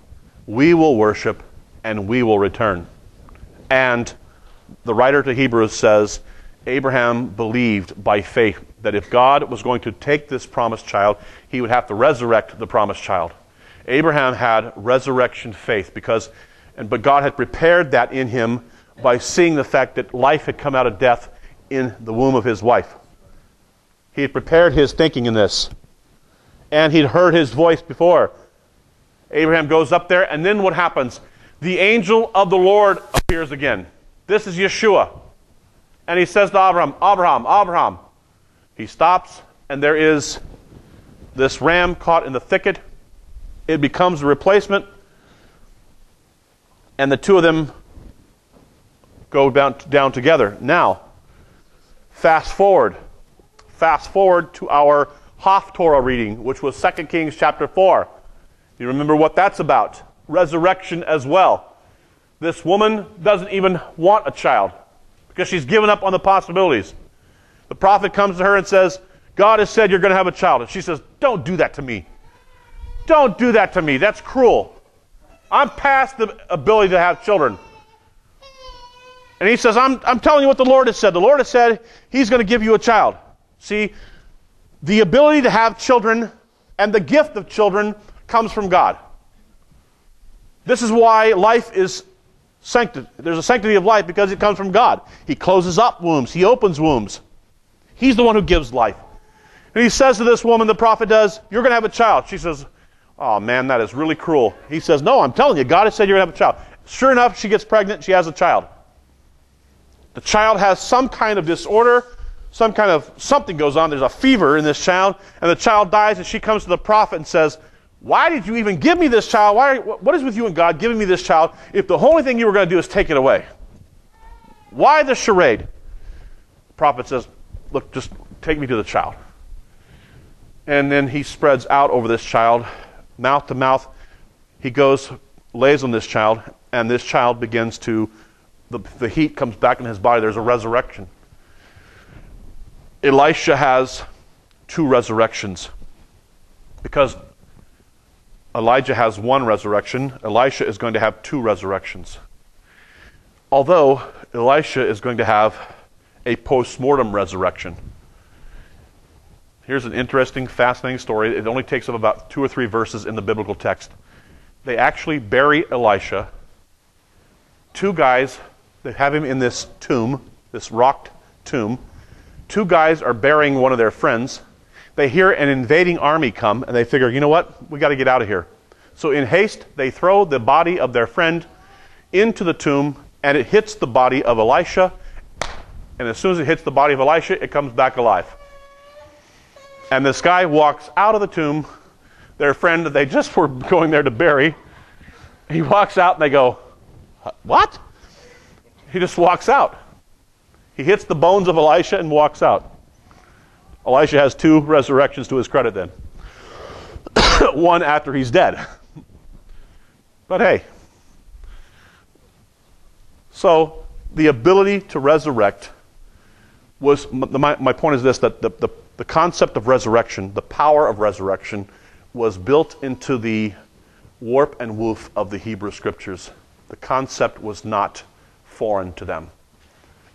we will worship, and we will return. And the writer to Hebrews says, Abraham believed by faith that if God was going to take this promised child, he would have to resurrect the promised child. Abraham had resurrection faith but God had prepared that in him by seeing the fact that life had come out of death in the womb of his wife. He had prepared his thinking in this. And he'd heard his voice before. Abraham goes up there, and then what happens? The angel of the Lord appears again. This is Yeshua. And he says to Abraham, Abraham, Abraham. He stops, and there is this ram caught in the thicket. It becomes a replacement. And the two of them go down together. Now, fast forward to our Haftorah reading, which was 2 Kings chapter 4. You remember what that's about. Resurrection as well. This woman doesn't even want a child because she's given up on the possibilities. The prophet comes to her and says, God has said you're going to have a child. And she says, don't do that to me. Don't do that to me. That's cruel. I'm past the ability to have children. And he says, I'm telling you what the Lord has said. The Lord has said he's going to give you a child. See, the ability to have children and the gift of children comes from God. This is why life is sanctity. There's a sanctity of life because it comes from God. He closes up wombs. He opens wombs. He's the one who gives life. And he says to this woman, the prophet does, you're going to have a child. She says, oh man, that is really cruel. He says, no, I'm telling you, God has said you're going to have a child. Sure enough, she gets pregnant. She has a child. The child has some kind of disorder. Something goes on. There's a fever in this child. And the child dies, and she comes to the prophet and says, why did you even give me this child? What is with you and God giving me this child if the only thing you were going to do is take it away? Why the charade? The prophet says, look, just take me to the child. And then he spreads out over this child, mouth to mouth. He goes, lays on this child, and this child begins to, the heat comes back in his body. There's a resurrection. Elisha has two resurrections. Because Elijah has one resurrection, Elisha is going to have two resurrections. Although Elisha is going to have a post-mortem resurrection. Here's an interesting, fascinating story. It only takes up about 2 or 3 verses in the biblical text. They actually bury Elisha. 2 guys, they have him in this tomb, this rocked tomb. 2 guys are burying one of their friends. They hear an invading army come, and they figure, you know what? We got to get out of here. So in haste, they throw the body of their friend into the tomb, and it hits the body of Elisha. And as soon as it hits the body of Elisha, it comes back alive. And this guy walks out of the tomb, their friend that they just were going there to bury. He walks out, and they go, what? He just walks out. He hits the bones of Elisha and walks out. Elisha has 2 resurrections to his credit then. One after he's dead. But hey. So, the ability to resurrect was, my point is this, that the concept of resurrection, the power of resurrection, was built into the warp and woof of the Hebrew Scriptures. The concept was not foreign to them.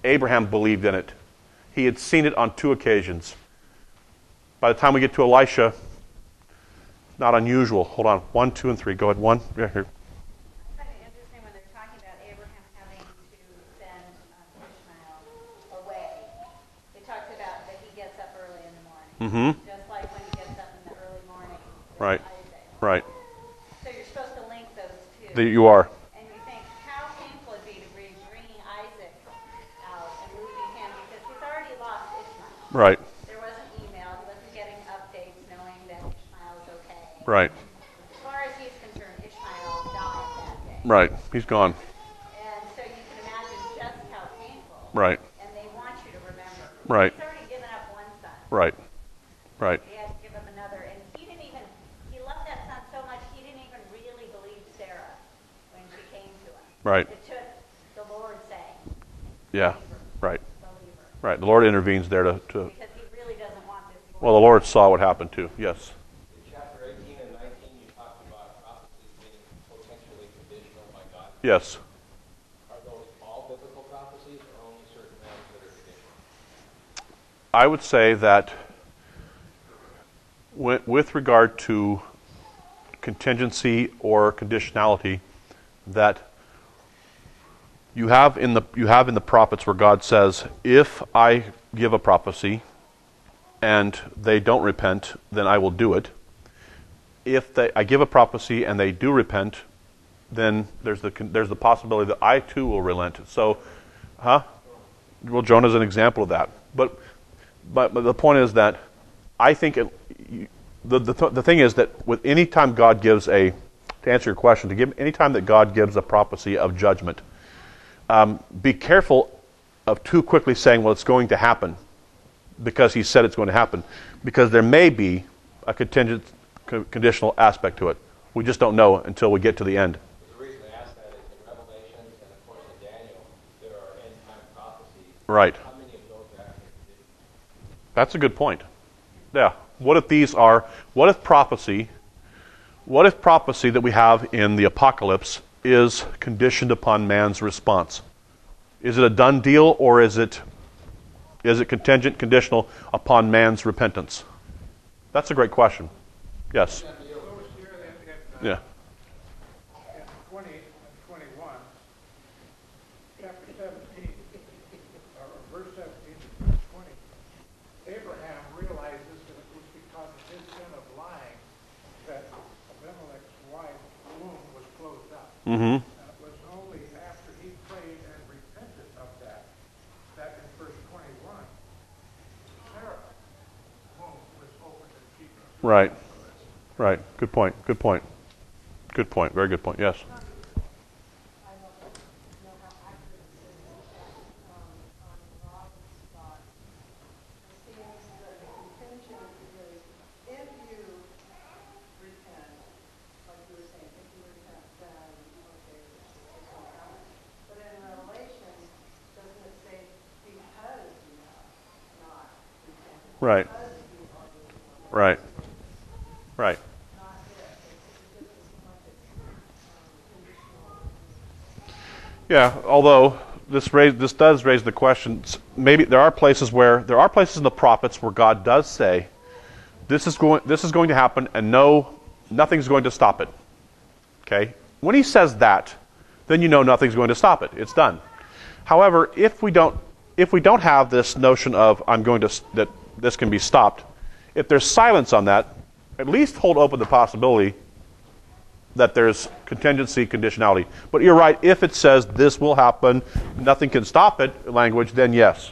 Abraham believed in it. He had seen it on 2 occasions. By the time we get to Elisha, not unusual. Hold on. 1, 2, and 3. Go ahead. 1. Yeah, here. I find it interesting when they're talking about Abraham having to send Ishmael away. It talks about that he gets up early in the morning. Mm-hmm. Just like when he gets up in the early morning with Right. Isaac. Right. So you're supposed to link those two. You are. And you think, how painful it'd be to be bringing Isaac out and losing him because he's already lost Ishmael. Right. There wasn't email. He wasn't getting updates knowing that Ishmael is okay. Right. As far as he's concerned, Ishmael died that day. Right. He's gone. And so you can imagine just how painful. Right. And they want you to remember. Right. He's already given up one son. Right. Right. He had Right. It took the Lord saying, Yeah. believer, Right. believer. Right. The Lord intervenes there to Because he really doesn't want this to go well, the Lord saw what happened too. Yes. In chapter 18 and 19, you talked about prophecies being potentially conditional by God. Yes. Are those all biblical prophecies or only certain ones that are conditional? I would say that with regard to contingency or conditionality, that you have in the prophets where God says, if I give a prophecy and they don't repent, then I will do it. If I give a prophecy and they do repent, then there's the possibility that I too will relent. So, well, Jonah's an example of that. But the point is that I think the thing is that with any time God gives to answer your question, any time that God gives a prophecy of judgment, be careful of too quickly saying, well, it's going to happen because he said it's going to happen, because there may be a conditional aspect to it. We just don't know until we get to the end. The reason I ask that is in Revelations and of course in Daniel, there are end-time prophecies. Right. How many of those are actually conditional? That's a good point. Yeah. What if prophecy that we have in the apocalypse is conditioned upon man's response? Is it a done deal, or is it contingent, conditional upon man's repentance? That's a great question. Yes. Yeah. In 20 and 21, chapter 17, or verse 17 to verse 20, Abraham realizes that it was because of his sin of lying that Abimelech's wife's womb was closed up. Mm-hmm. And it was only after he prayed and repented of that in verse 21, Sarah's womb was opened and she conceived. Right. Right. Good point. Good point. Good point. Very good point. Yes. I don't know how accurate this is on Rob's thought. It seems that the contention is if you repent, like you were saying, if you repent, then okay, it's going to happen. But in Revelation, doesn't it say because you have not repented? Right. Because you are lukewarm. Right. Right. Not if. It's just as much as conditional. Yeah, although this does raise the question. Maybe there are places in the prophets where God does say, this is going to happen, and nothing's going to stop it. Okay? When he says that, then you know nothing's going to stop it. It's done. However, if we don't have this notion of that this can be stopped, if there's silence on that, at least hold open the possibility that there's contingency, conditionality. But you're right, if it says this will happen, nothing can stop it, language, then yes.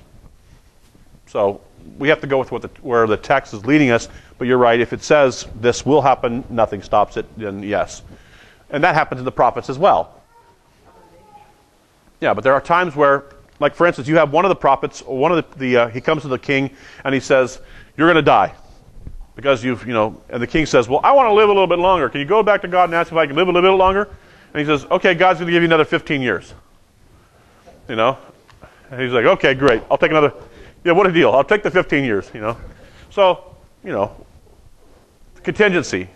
So we have to go with where the text is leading us, but you're right, if it says this will happen, nothing stops it, then yes. And that happens in the prophets as well. Yeah, but there are times where, like for instance, you have one of the prophets, or he comes to the king and he says, you're going to die. Because and the king says, well, I want to live a little bit longer. Can you go back to God and ask if I can live a little bit longer? And he says, okay, God's going to give you another 15 years. And he's like, okay, great. I'll take another. Yeah, what a deal. I'll take the 15 years, So, contingency.